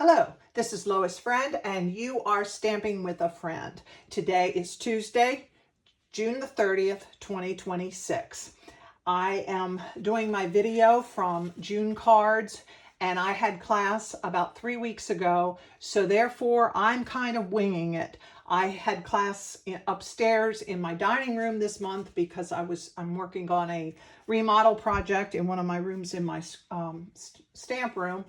Hello, this is Lois Friend, and you are Stamping with a Friend. Today is Tuesday, June the 30th, 2026. I am doing my video from June cards, and I had class about 3 weeks ago, so therefore I'm kind of winging it. I had class upstairs in my dining room this month because I'm working on a remodel project in one of my rooms in my stamp room.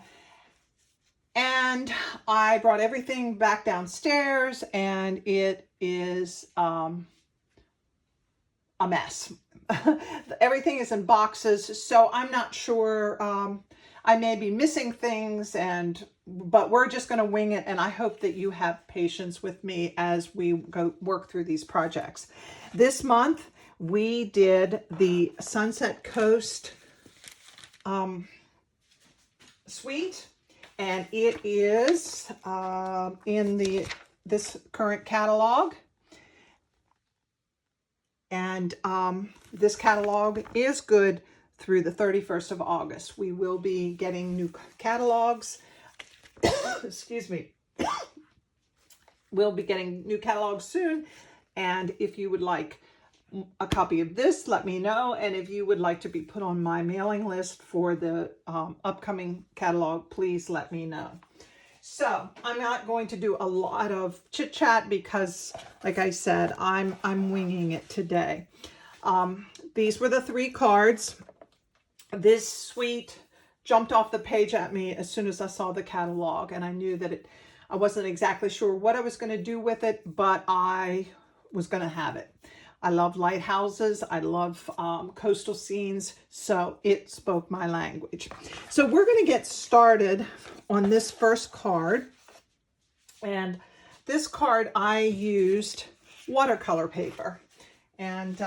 And I brought everything back downstairs, and it is a mess. Everything is in boxes, so I'm not sure. I may be missing things, but we're just going to wing it, and I hope that you have patience with me as we go work through these projects. This month, we did the Sunset Coast suite. And it is in this current catalog. And this catalog is good through the 31st of August. We will be getting new catalogs. Excuse me. We'll be getting new catalogs soon. And if you would like a copy of this, let me know. And if you would like to be put on my mailing list for the upcoming catalog, please let me know. So I'm not going to do a lot of chit chat because, like I said, I'm winging it today. These were the 3 cards. This suite jumped off the page at me as soon as I saw the catalog, and I knew that I wasn't exactly sure what I was going to do with it, but I was going to have it. I love lighthouses. I love coastal scenes. So it spoke my language. So we're going to get started on this first card. And this card, I used watercolor paper. And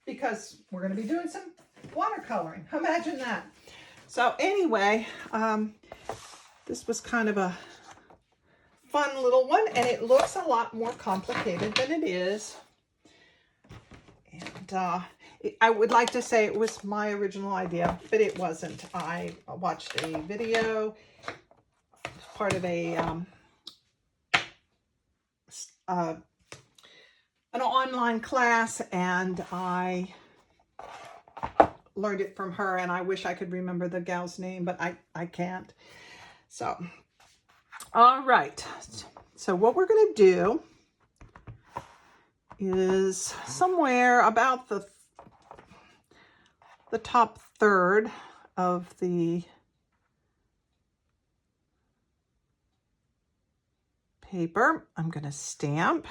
because we're going to be doing some watercoloring. Imagine that. So anyway, this was kind of a fun little one, and it looks a lot more complicated than it is. And I would like to say it was my original idea, but it wasn't. I watched a video, part of an online class, and I learned it from her, and I wish I could remember the gal's name, but I can't. So all right, so what we're going to do is somewhere about the top third of the paper, I'm going to stamp.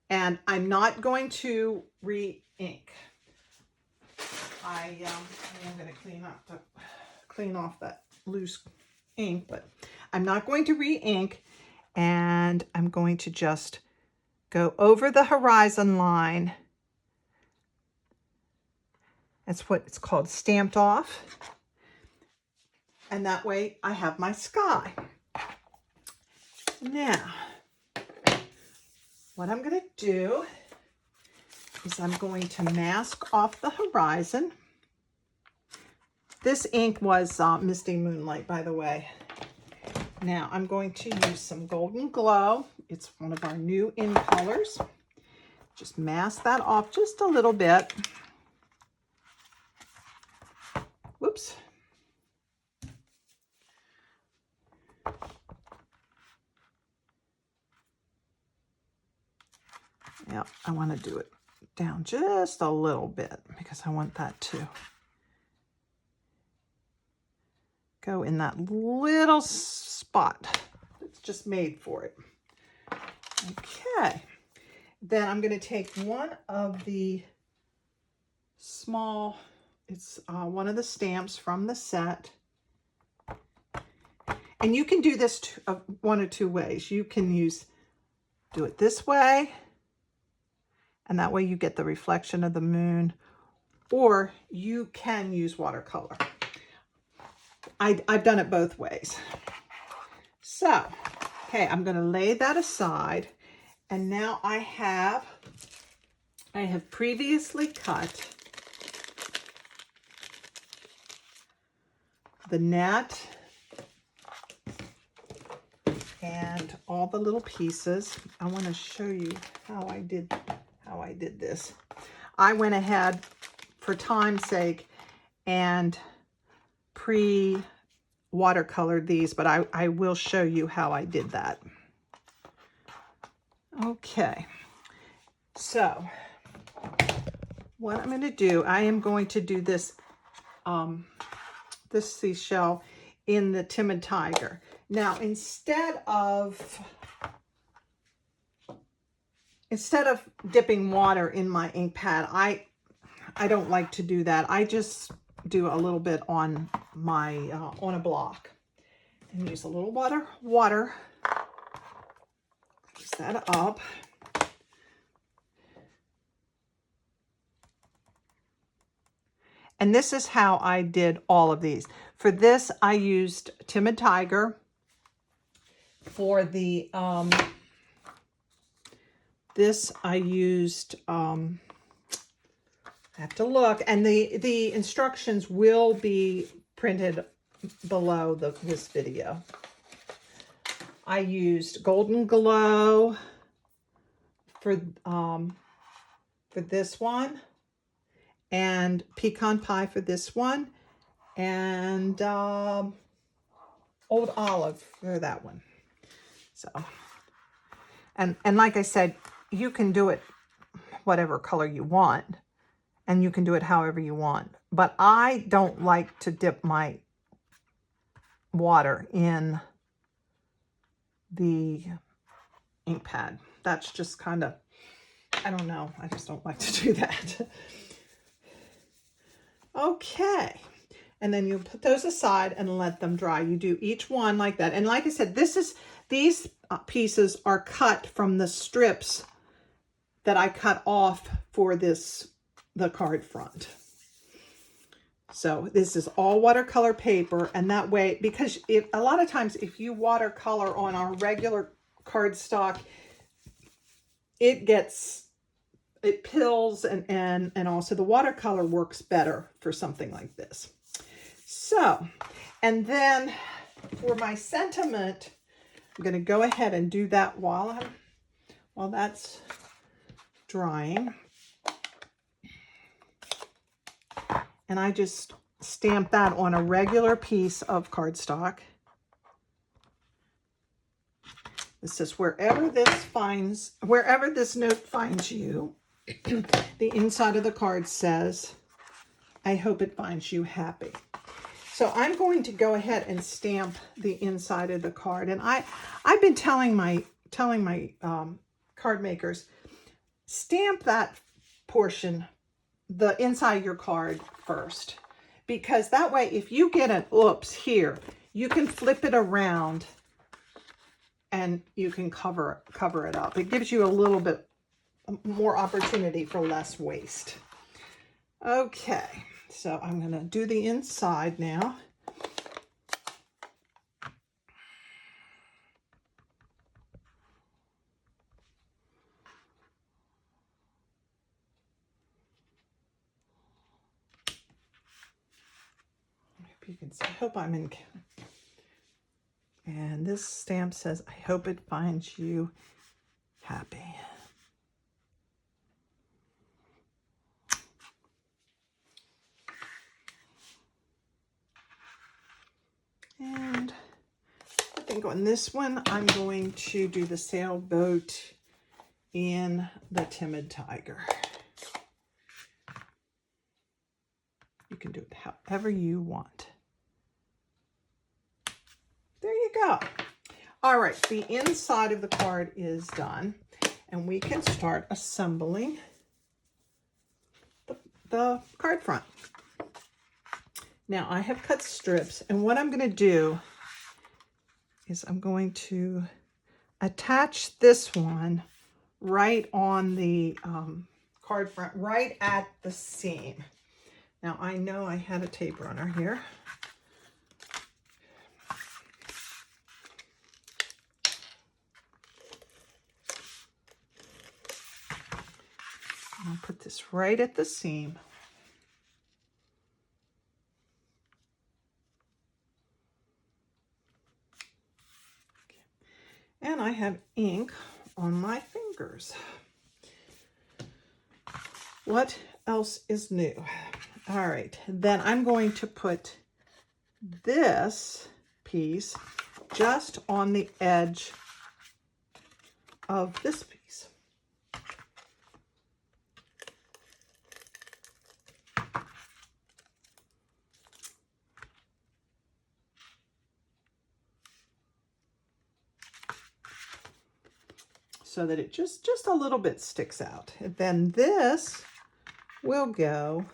And I'm not going to re-ink. I am going to clean off that loose ink, but I'm not going to re-ink, and I'm going to just go over the horizon line. That's what it's called, stamped off. And that way I have my sky. Now, what I'm going to do is I'm going to mask off the horizon. This ink was Misty Moonlight, by the way. Now I'm going to use some Golden Glow. It's one of our new in colors. Just mask that off just a little bit. Whoops. Yeah, I want to do it down just a little bit because I want that to go in that little spot that's just made for it. Okay, then I'm going to take one of the small, it's one of the stamps from the set. And you can do this one of 2 ways. You can do it this way, and that way you get the reflection of the moon, or you can use watercolor. I've done it both ways. So, okay, I'm going to lay that aside, and now I have previously cut the net and all the little pieces. I want to show you how I did this. I went ahead for time's sake and pre-watercolored these, but I will show you how I did that. Okay, so what I'm going to do, I am going to do this this seashell in the Timid Tiger. Now, instead of dipping water in my ink pad, I don't like to do that. I just do a little bit on my on a block and use a little water. Close that up. And this is how I did all of these. For this, I used Timid Tiger. For the this I used I have to look, and the instructions will be printed below this video. I used Golden Glow for this one, and Pecan Pie for this one, and Old Olive for that one. So, and like I said, you can do it whatever color you want, and you can do it however you want. But I don't like to dip my water in the ink pad. That's just kind of, I don't know. I just don't like to do that. Okay. And then you put those aside and let them dry. You do each one like that. And like I said, these pieces are cut from the strips that I cut off for the card front. So this is all watercolor paper, and that way, because a lot of times if you watercolor on our regular cardstock, it pills, and also the watercolor works better for something like this. So, and then for my sentiment, I'm going to go ahead and do that while that's drying. And I just stamp that on a regular piece of cardstock. It says, wherever this note finds you, the inside of the card says, I hope it finds you happy. So I'm going to go ahead and stamp the inside of the card. And I've been telling my card makers, stamp that portion, the inside of your card first, because that way if you get an oops here, you can flip it around and you can cover it up. It gives you a little bit more opportunity for less waste. Okay, so I'm going to do the inside now. You can see, I hope I'm in. And this stamp says, I hope it finds you happy. And I think on this one, I'm going to do the sailboat in the Timid Tiger. You can do it however you want. There you go. All right, the inside of the card is done, and we can start assembling the card front. Now I have cut strips, and what I'm going to do is I'm going to attach this one right on the card front, right at the seam. Now I know I had a tape runner here. I'll put this right at the seam. And I have ink on my fingers. What else is new? All right, then I'm going to put this piece just on the edge of this piece. So that it just a little bit sticks out. And then this will go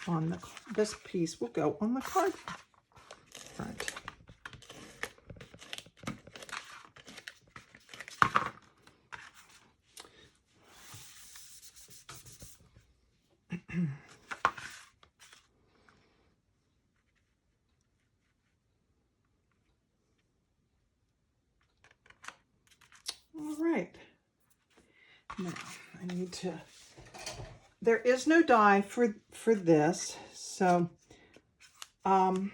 on this piece will go on the card front. All right. Now I need to, there is no die for this, so I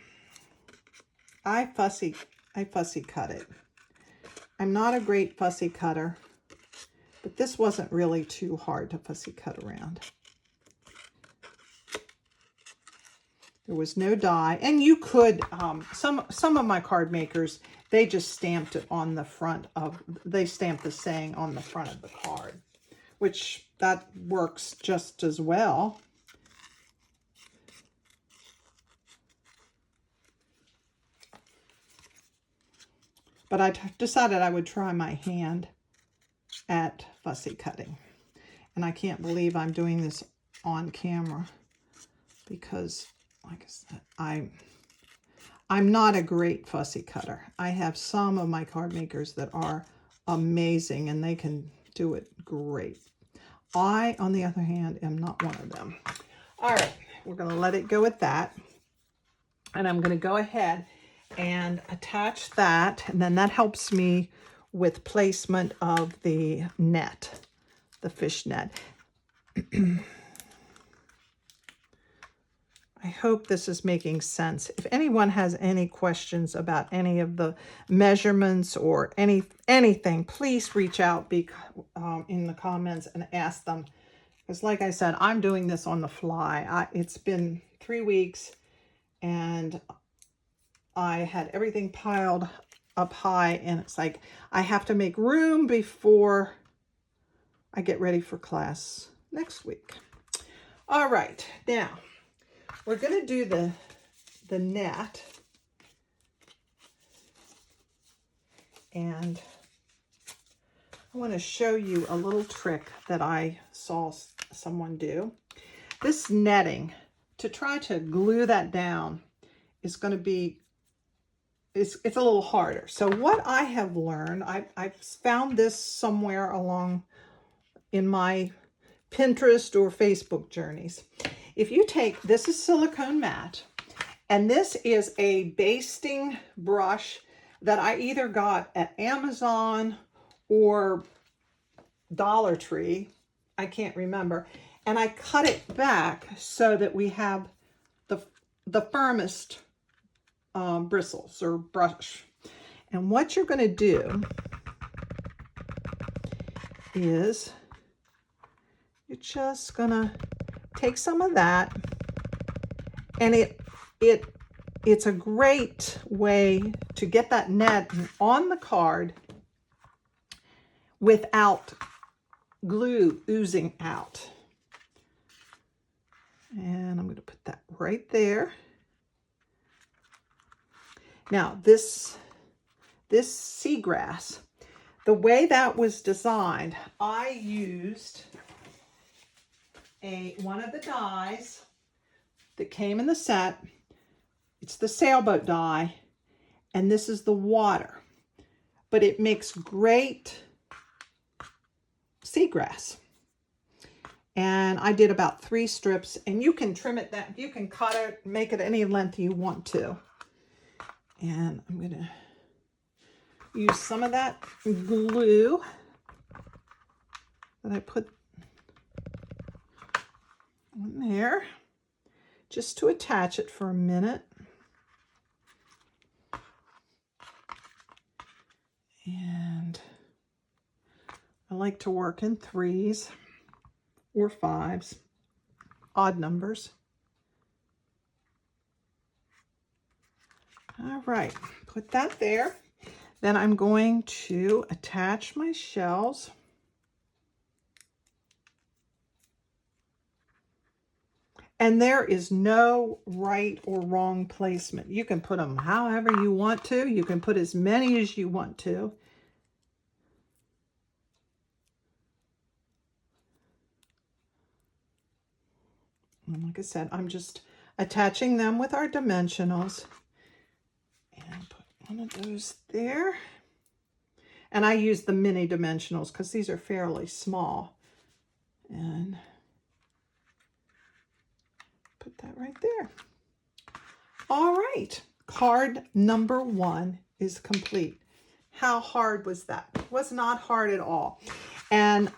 fussy cut it. I'm not a great fussy cutter, but this wasn't really too hard to fussy cut around. There was no die, and you could, some of my card makers, they just stamped it on the front of, they stamped the saying on the front of the card, which that works just as well. But I decided I would try my hand at fussy cutting. And I can't believe I'm doing this on camera because, like I said, I'm not a great fussy cutter. I have some of my card makers that are amazing and they can do it great. I, on the other hand, am not one of them. All right, we're going to let it go at that. And I'm going to go ahead and attach that. And then that helps me with placement of the net, the fish net. I hope this is making sense. If anyone has any questions about any of the measurements or anything, please reach out in the comments and ask them. Because like I said, I'm doing this on the fly. It's been 3 weeks and I had everything piled up high and it's like I have to make room before I get ready for class next week. All right, now we're going to do the net, and I want to show you a little trick that I saw someone do. This netting, to try to glue that down, is going to be, it's a little harder. So what I have learned, I've found this somewhere along in my Pinterest or Facebook journeys. If you take, this is silicone mat, and this is a basting brush that I either got at Amazon or Dollar Tree, I can't remember, and I cut it back so that we have the firmest bristles or brush. And what you're going to do is you're just going to take some of that, and it's a great way to get that net on the card without glue oozing out. And I'm going to put that right there. Now this seagrass, the way that was designed, I used one of the dies that came in the set. It's the sailboat die, and this is the water, but it makes great seagrass. And I did about 3 strips, and you can trim it that you can cut it, make it any length you want to. And I'm gonna use some of that glue that I put on there just to attach it for a minute. And like to work in 3s or 5s, odd numbers. All right, put that there. Then I'm going to attach my shells. And there is no right or wrong placement. You can put them however you want to. You can put as many as you want to. And like I said, I'm just attaching them with our dimensionals. And put one of those there. And I use the mini dimensionals because these are fairly small. And put that right there. All right, card number 1 is complete. How hard was that? It was not hard at all. And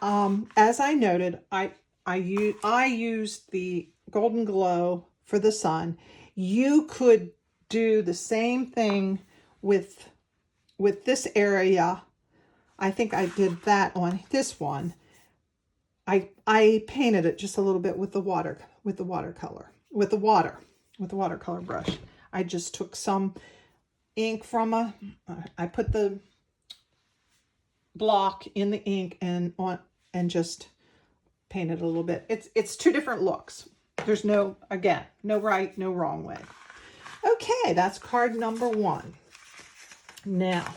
as I noted, I used the Golden Glow for the sun. You could do the same thing with this area. I think I did that on this one. I painted it just a little bit with the watercolor brush. I just took some ink from I put the block in the ink and just painted a little bit. It's 2 different looks. There's no right, no wrong way. Okay, that's card number 1. Now,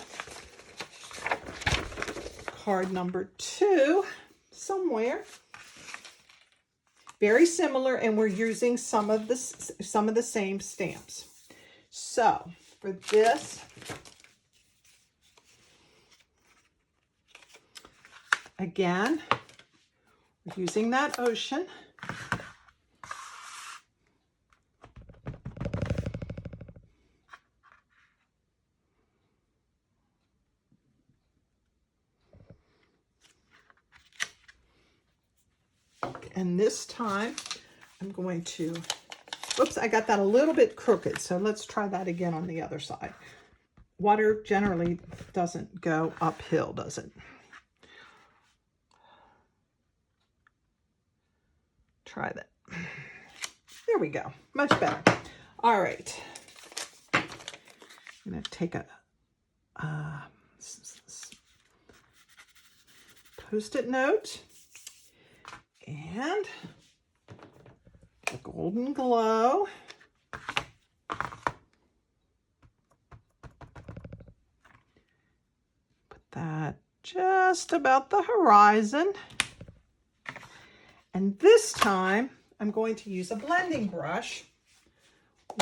card number 2, somewhere. Very similar, and we're using some of the same stamps. So for this, again, we're using that ocean. And this time I'm going to, whoops, I got that a little bit crooked. So let's try that again on the other side. Water generally doesn't go uphill, does it? Try that. There we go. Much better. All right. I'm going to take a Post-it note and the Golden Glow. Put that just about the horizon. And this time I'm going to use a blending brush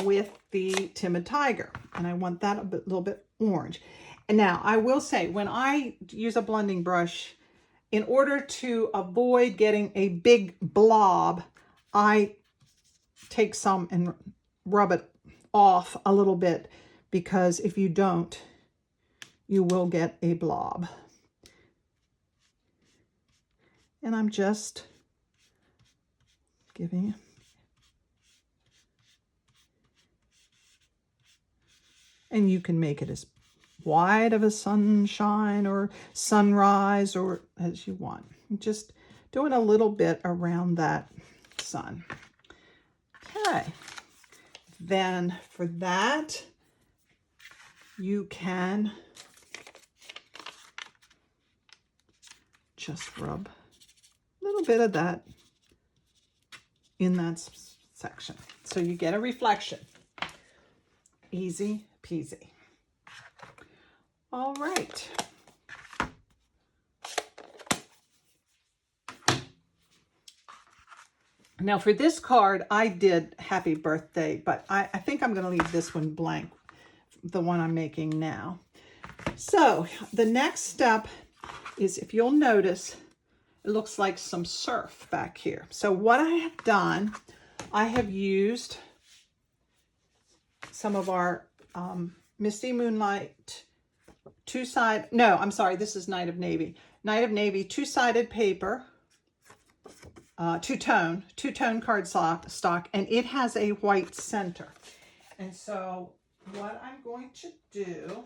with the Timid Tiger. And I want that a little bit orange. And now I will say, when I use a blending brush, in order to avoid getting a big blob, I take some and rub it off a little bit, because if you don't, you will get a blob. And I'm just giving and you can make it as wide of a sunshine or sunrise or as you want. Just doing a little bit around that sun. Okay. Then for that, you can just rub a little bit of that in that section, so you get a reflection. Easy peasy. All right. Now for this card, I did happy birthday, but I think I'm going to leave this one blank, the one I'm making now. So the next step is, if you'll notice, it looks like some surf back here. So what I have done, I have used some of our Misty Moonlight this is Night of Navy. Night of Navy two-sided paper, two-tone cardstock, and it has a white center. And so what I'm going to do,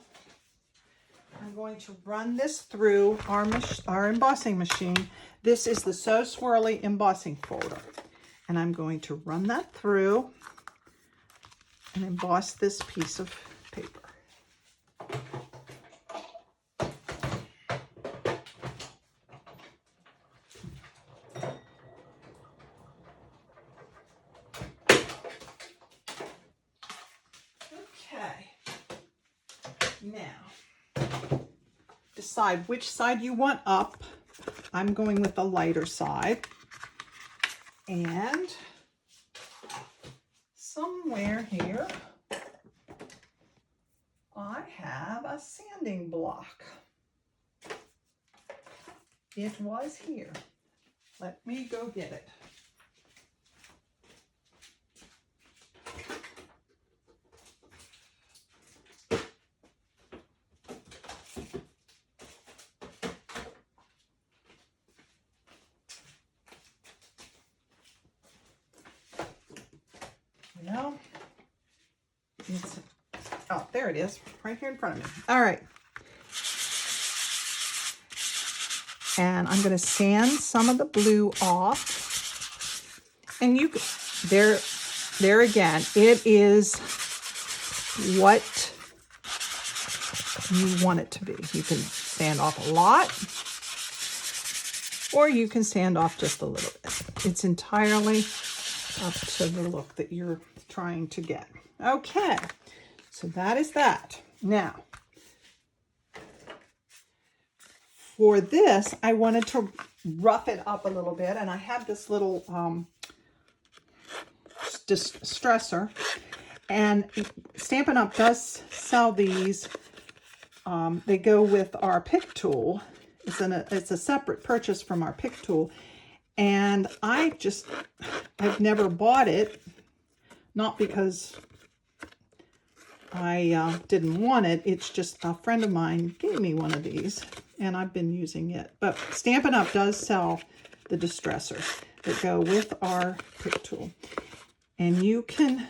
I'm going to run this through our embossing machine. This is the So Swirly embossing folder. And I'm going to run that through and emboss this piece of paper. Okay. Now, decide which side you want up. I'm going with the lighter side. And somewhere here, I have a sanding block. It was here. Let me go get it. You know, it's, oh, there it is, right here in front of me. All right. And I'm going to sand some of the blue off. And you, there again, it is what you want it to be. You can sand off a lot, or you can sand off just a little bit. It's entirely up to the look that you're trying to get. Okay, so that is that. Now, for this, I wanted to rough it up a little bit, and I have this little stressor, and Stampin' Up! Does sell these. They go with our pick tool. It's a separate purchase from our pick tool, and I've never bought it, not because I didn't want it. It's just a friend of mine gave me one of these, and I've been using it. But Stampin' Up! Does sell the distressors that go with our pick tool. And you can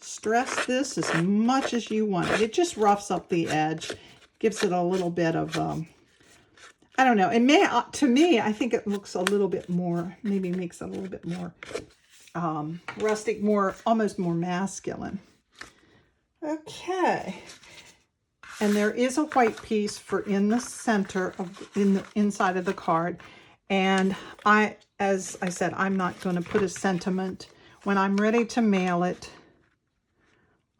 stress this as much as you want it. It just roughs up the edge, gives it a little bit of, I don't know. It may, to me, I think it looks a little bit more, maybe makes it a little bit more rustic, almost more masculine. Okay. And there is a white piece for in the center of, inside of the card. And as I said, I'm not going to put a sentiment. When I'm ready to mail it,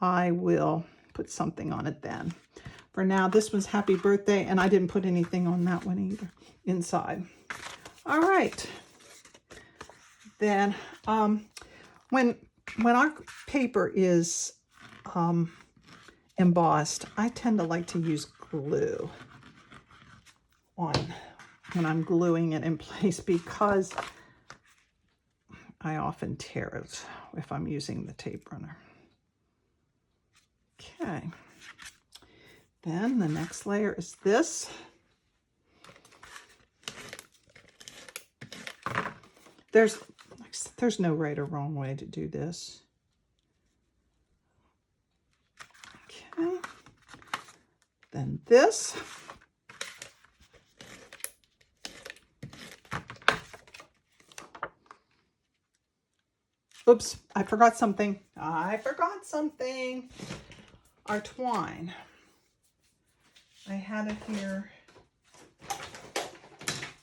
I will put something on it then. For now, this one's happy birthday, and I didn't put anything on that one either inside. All right. Then when our paper is embossed, I tend to like to use glue when I'm gluing it in place, because I often tear it if I'm using the tape runner. Okay. Then the next layer is this. There's no right or wrong way to do this. Okay. Then this. Oops, I forgot something. Our twine. I had it here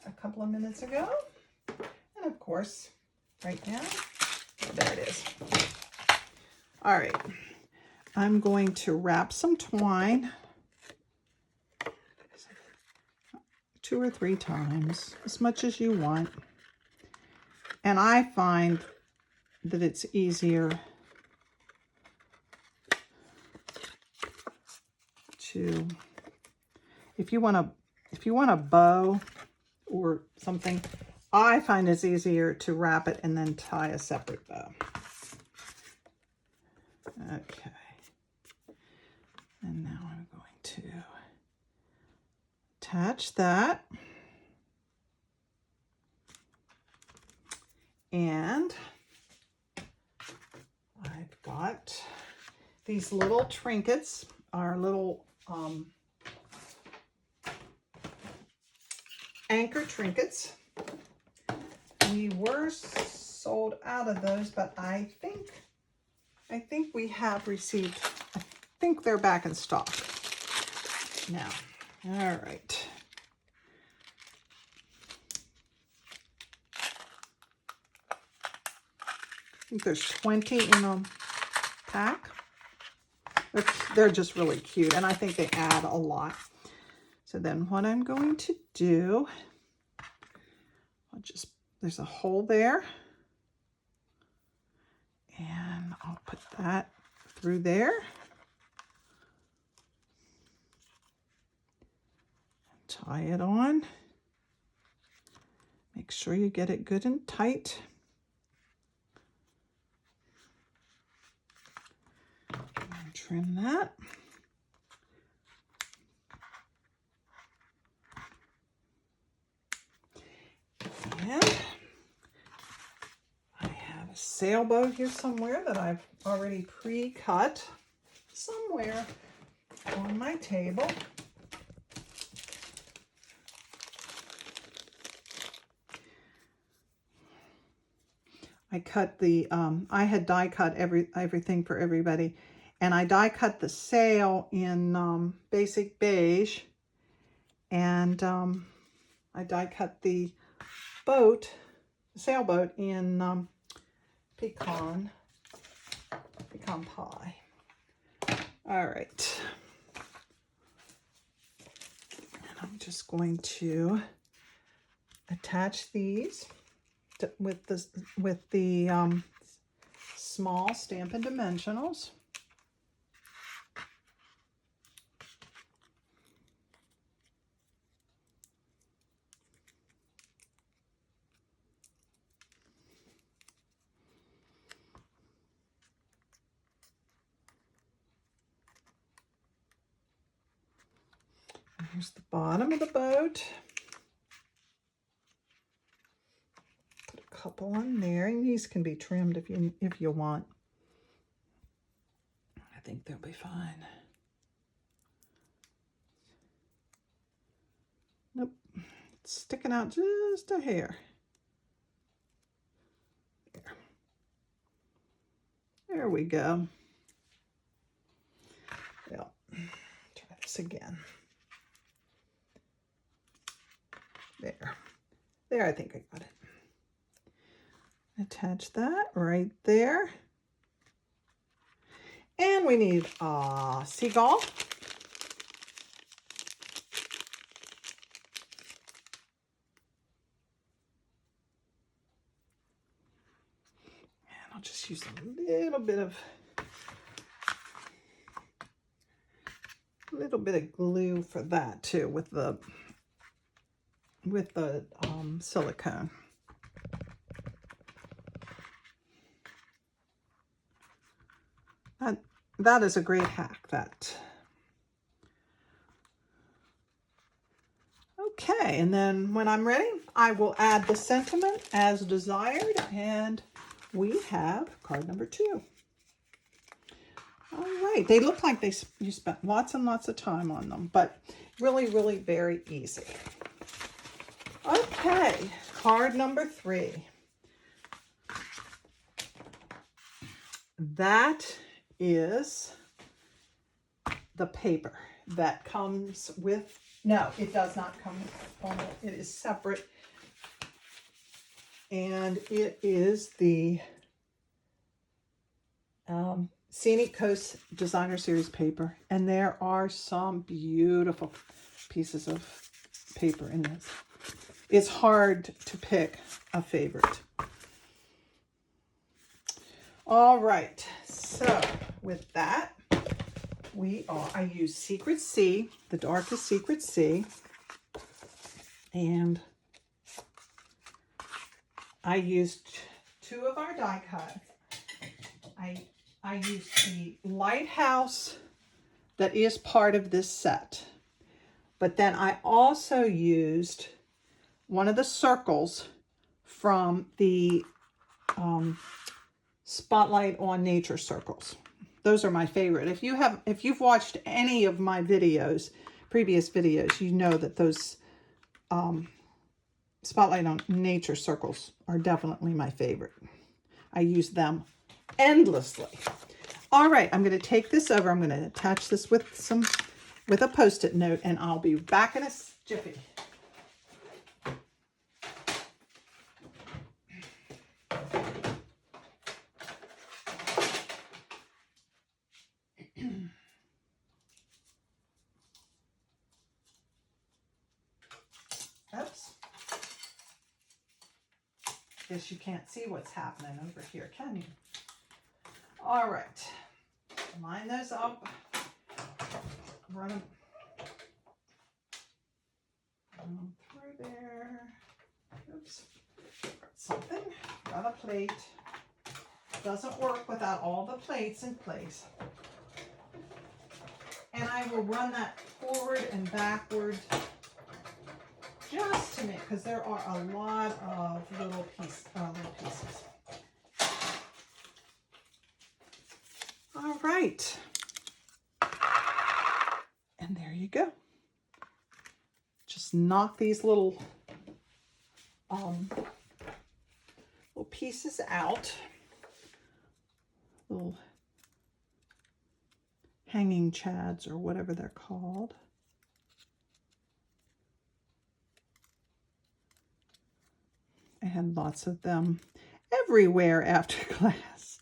a couple of minutes ago. And of course, right now, there it is. All right. I'm going to wrap some twine 2 or 3 times, as much as you want. And I find that it's easier to, if you want a bow or something, I find it's easier to wrap it and then tie a separate bow. Okay. And now I'm going to attach that. And I've got these little trinkets, our little anchor trinkets. We were sold out of those, but I think we have received, I think they're back in stock now. All right. I think there's 20 in a pack. They're just really cute, and I think they add a lot. So then what I'm going to do, there's a hole there, and I'll put that through there. Tie it on. Make sure you get it good and tight. And trim that. And I have a sailboat here somewhere that I've already pre-cut somewhere on my table. I cut the, I had die cut everything for everybody, and I die cut the sail in basic beige, and I die cut the sailboat in pecan pie. All right, and I'm just going to attach these with the small Stampin' Dimensionals. And here's the bottom of the boat. Couple on there, and these can be trimmed if you want. I think they'll be fine. Nope, it's sticking out just a hair. There we go. Well, try this again. There, I think I got it. Attach that right there. And we need a seagull. And I'll just use a little bit of glue for that too, with the silicone. That is a great hack, that. Okay, and then when I'm ready, I will add the sentiment as desired, and we have card number 2. All right, they look like you spent lots and lots of time on them, but really, really very easy. Okay, card number 3. That is the paper that comes with, no, it does not come on it. It is separate. And it is the Scenic Coast Designer Series paper. And there are some beautiful pieces of paper in this. It's hard to pick a favorite. All right, so with that, I use Secret Sea, the darkest Secret Sea, and I used 2 of our die cuts. I used the lighthouse that is part of this set, but then I also used one of the circles from the Spotlight on Nature circles. Those are my favorite. If you've watched any of my videos, previous videos, you know that those Spotlight on Nature circles are definitely my favorite. I use them endlessly. All right, I'm going to take this over. I'm going to attach this with a Post-it note, and I'll be back in a jiffy. Oops. Guess you can't see what's happening over here, can you? All right. Line those up. Run them through there. Oops. Something. Got a plate. Doesn't work without all the plates in place. And I will run that forward and backward just to make, because there are a lot of little pieces. All right. And there you go. Just knock these little pieces out. Little hanging chads or whatever they're called. I had lots of them everywhere after class.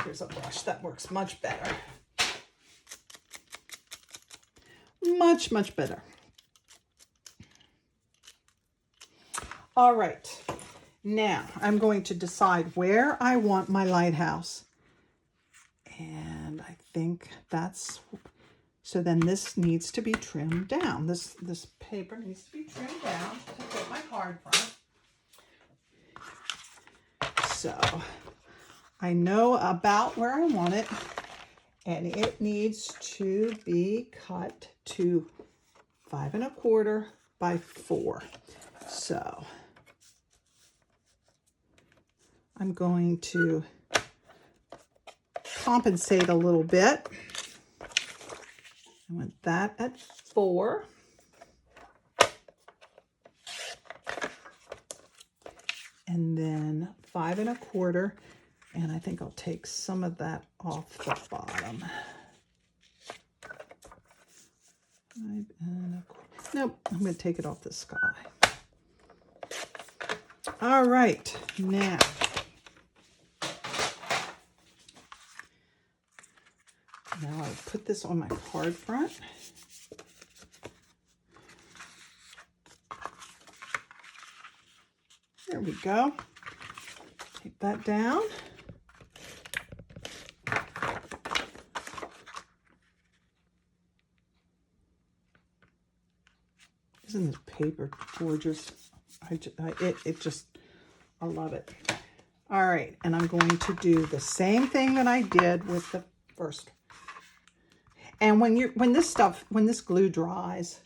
Here's a brush that works much better. Much, much better. All right. Now I'm going to decide where I want my lighthouse. And I think that's, so then this needs to be trimmed down. This paper needs to be trimmed down to fit my card front. So I know about where I want it, and it needs to be cut to 5 1/4 by 4. So I'm going to compensate a little bit. I want that at 4. And then 5 1/4. And I think I'll take some of that off the bottom. 5 1/4. Nope, I'm going to take it off the sky. All right, now I'll put this on my card front. There we go. Take that down. Isn't this paper gorgeous? I love it. All right, and I'm going to do the same thing that I did with the first. And when this glue dries,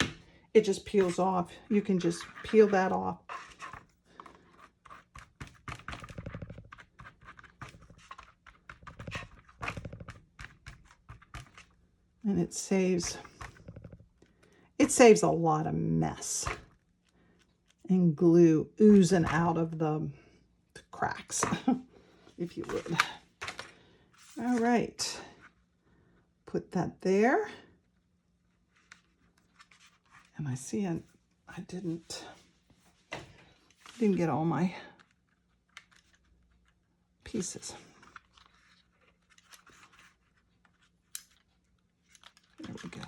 it just peels off. You can just peel that off. And it saves a lot of mess and glue oozing out of the cracks, if you would. All right, put that there. And I see I didn't get all my pieces. There we go.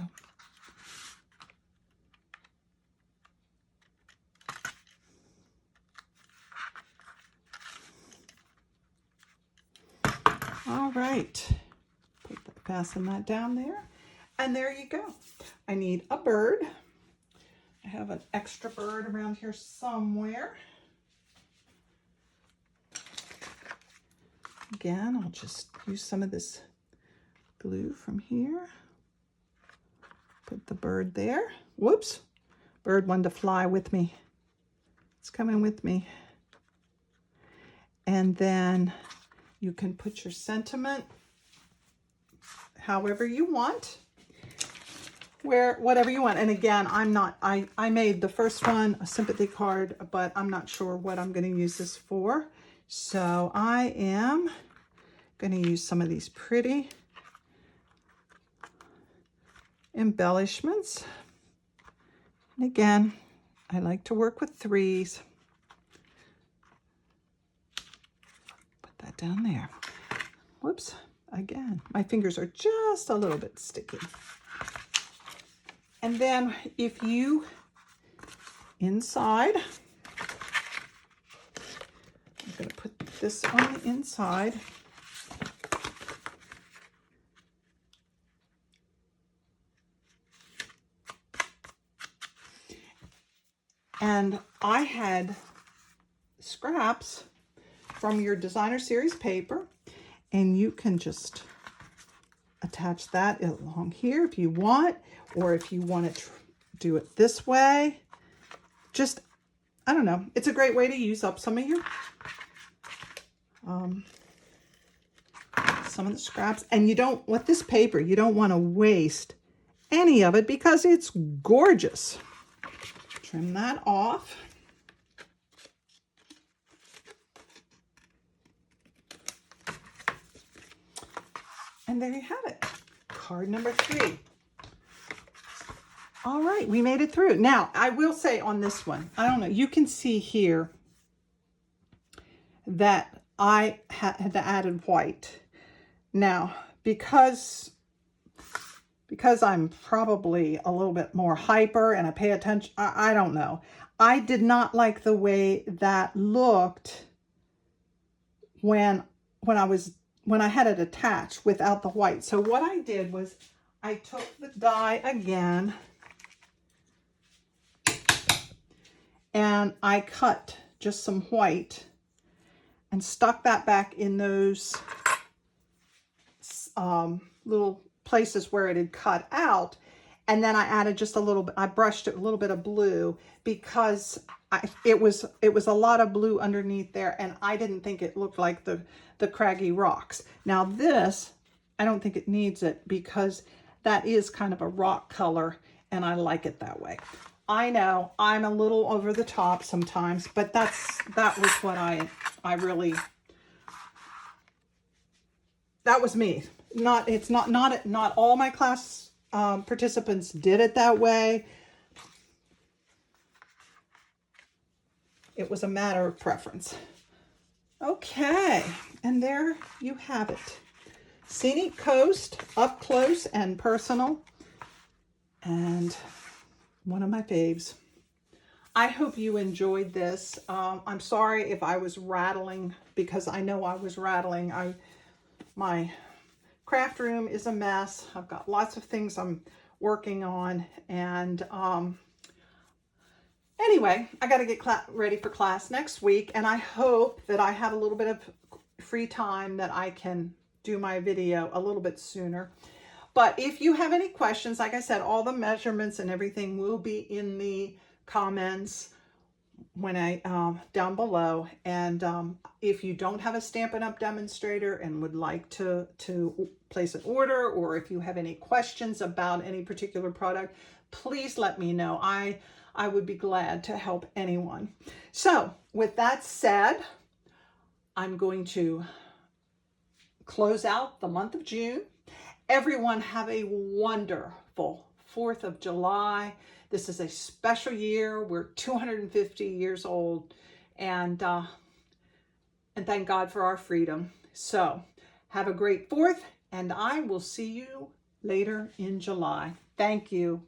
All right, fasten that down there, and there you go. I need a bird. I have an extra bird around here somewhere. Again, I'll just use some of this glue from here. Put the bird there. Whoops, bird wanted to fly with me. It's coming with me. And then you can put your sentiment however you want. where whatever you want. And again, I made the first one a sympathy card, but I'm not sure what I'm going to use this for. So I am going to use some of these pretty embellishments. And again, I like to work with threes. Put that down there. Whoops. Again, my fingers are just a little bit sticky. And then if you, inside, I'm going to put this on the inside. And I had scraps from your designer series paper, and you can just attach that along here if you want, or if you want to do it this way. Just, I don't know. It's a great way to use up some of your, some of the scraps. And you don't, with this paper, you don't want to waste any of it because it's gorgeous. Trim that off. And there you have it. Card number 3. All right, we made it through. Now, I will say on this one, I don't know, you can see here that I had added white. Now, because I'm probably a little bit more hyper and I pay attention, I don't know. I did not like the way that looked when I had it attached without the white. So what I did was I took the die again and I cut just some white and stuck that back in those little places where it had cut out. And then I added just a little bit, I brushed it a little bit of blue because it was a lot of blue underneath there, and I didn't think it looked like the craggy rocks. Now this, I don't think it needs it because that is kind of a rock color and I like it that way. I know I'm a little over the top sometimes, but that was what I really, that was me. Not all my class participants did it that way. It was a matter of preference. Okay, and there you have it. Scenic Coast, up close and personal, and one of my faves. I hope you enjoyed this. I'm sorry if I was rattling, because I know I was rattling. My craft room is a mess. I've got lots of things I'm working on, and anyway, I got to get ready for class next week, and I hope that I have a little bit of free time that I can do my video a little bit sooner. But if you have any questions, like I said, all the measurements and everything will be in the comments when down below. And if you don't have a Stampin' Up! Demonstrator and would like to place an order, or if you have any questions about any particular product, please let me know. I would be glad to help anyone. So with that said, I'm going to close out the month of June. Everyone have a wonderful 4th of July. This is a special year. We're 250 years old, and thank God for our freedom. So have a great 4th, and I will see you later in July. Thank you.